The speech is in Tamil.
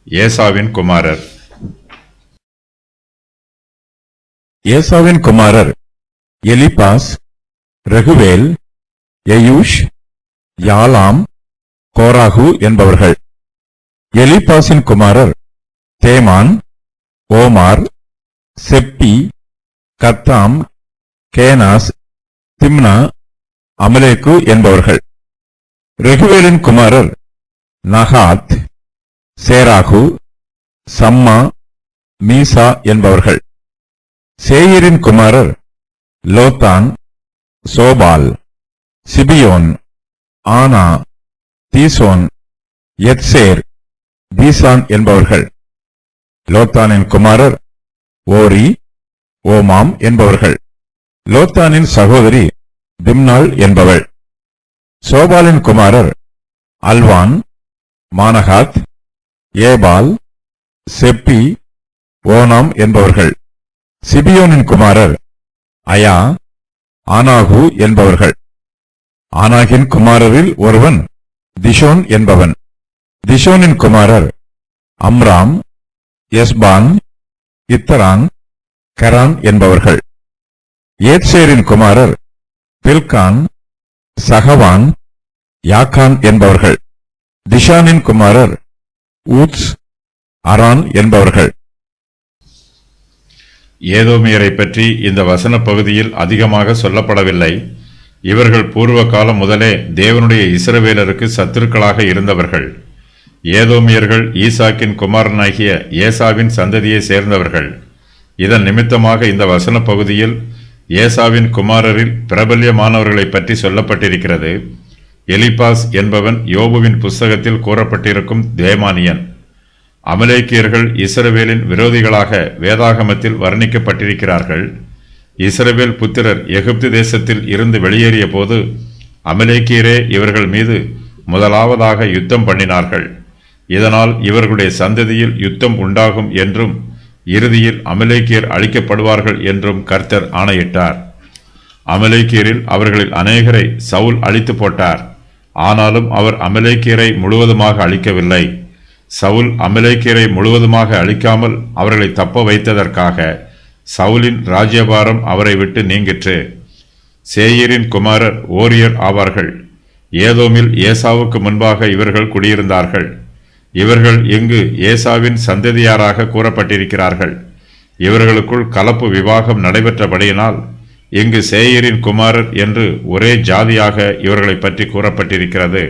ஏசாவின் குமாரர். ஏசாவின் குமாரர் எலிபாஸ், ரகுவேல், எயூஷ், யாலாம், கோராகு என்பவர்கள். எலிபாசின் குமாரர் தேமான், ஓமார், செப்பி, கத்தாம், கேனாஸ், திம்னா, அமலேக்கு என்பவர்கள். ரகுவேலின் குமாரர் நகாத், சேராகு, சம்மா, மீசா என்பவர்கள். சேயரின் குமாரர் லோத்தான், சோபால், சிபியோன், ஆனா, தீசோன், எத்சேர், தீசான் என்பவர்கள். லோத்தானின் குமாரர் ஓரி, ஓமாம் என்பவர்கள். லோத்தானின் சகோதரி திம்னாள் என்பவள். சோபாலின் குமாரர் அல்வான், மானகாத், ஏபால், செப்பி, ஓனாம் என்பவர்கள். சிபியோனின் குமாரர் அயா, ஆனாகு என்பவர்கள். ஆனாகின் குமாரரில் ஒருவன் திஷோன் என்பவன். திஷோனின் குமாரர் அம்ராம், எஸ்பான், இத்தரான், கரான் என்பவர்கள். ஏத்சேரின் குமாரர் பில்கான், சகவான், யாக்கான் என்பவர்கள். திஷானின் குமாரர் ஊத்ஸ், அரான் என்பவர்கள். ஏதோமியரை பற்றி இந்த வசன பகுதியில் அதிகமாக சொல்லப்படவில்லை. இவர்கள் பூர்வ காலம் முதலே தேவனுடைய இஸ்ரவேலருக்கு சத்துருக்களாக இருந்தவர்கள். ஏதோமியர்கள் ஈசாக்கின் குமாரனாகிய ஏசாவின் சந்ததியை சேர்ந்தவர்கள். இதன் நிமித்தமாக இந்த வசன பகுதியில் ஏசாவின் குமாரரில் பிரபல்யமானவர்களை பற்றி சொல்லப்பட்டிருக்கிறது. எலிபாஸ் என்பவன் யோபுவின் புஸ்தகத்தில் கூறப்பட்டிருக்கும் தேமானியன். அமலேக்கியர்கள் இஸ்ரவேலின் விரோதிகளாக வேதாகமத்தில் வர்ணிக்கப்பட்டிருக்கிறார்கள். இஸ்ரவேல் புத்திரர் எகிப்து தேசத்தில் இருந்து வெளியேறிய போது அமலேக்கியரே இவர்கள் மீது முதலாவதாக யுத்தம் பண்ணினார்கள். இதனால் இவர்களுடைய சந்ததியில் யுத்தம் உண்டாகும் என்றும் இறுதியில் அமலேக்கியர் அழிக்கப்படுவார்கள் என்றும் கர்த்தர் ஆணையிட்டார். அமலேக்கியரில் அவர்களில் அநேகரை சவுல் அழித்து போட்டார். ஆனாலும் அவர் அமலேக்கியரை முழுவதுமாக அழிக்கவில்லை. சவுல் அமலேக்கியரை முழுவதுமாக அழிக்காமல் அவர்களை தப்ப வைத்ததற்காக சவுலின் ராஜ்யபாரம் அவரை விட்டு நீங்கிற்று. சேயரின் குமாரர் ஓரியர் ஆவார்கள். ஏதோமில் ஏசாவுக்கு முன்பாக இவர்கள் குடியிருந்தார்கள். இவர்கள் இங்கு ஏசாவின் சந்ததியாராக கூறப்பட்டிருக்கிறார்கள். இவர்களுக்குள் கலப்பு விவாகம் நடைபெற்றபடியினால் இங்கு சேயரின் குமாரர் என்று ஒரே ஜாதியாக இவர்களை பற்றி கூறப்பட்டிருக்கிறது.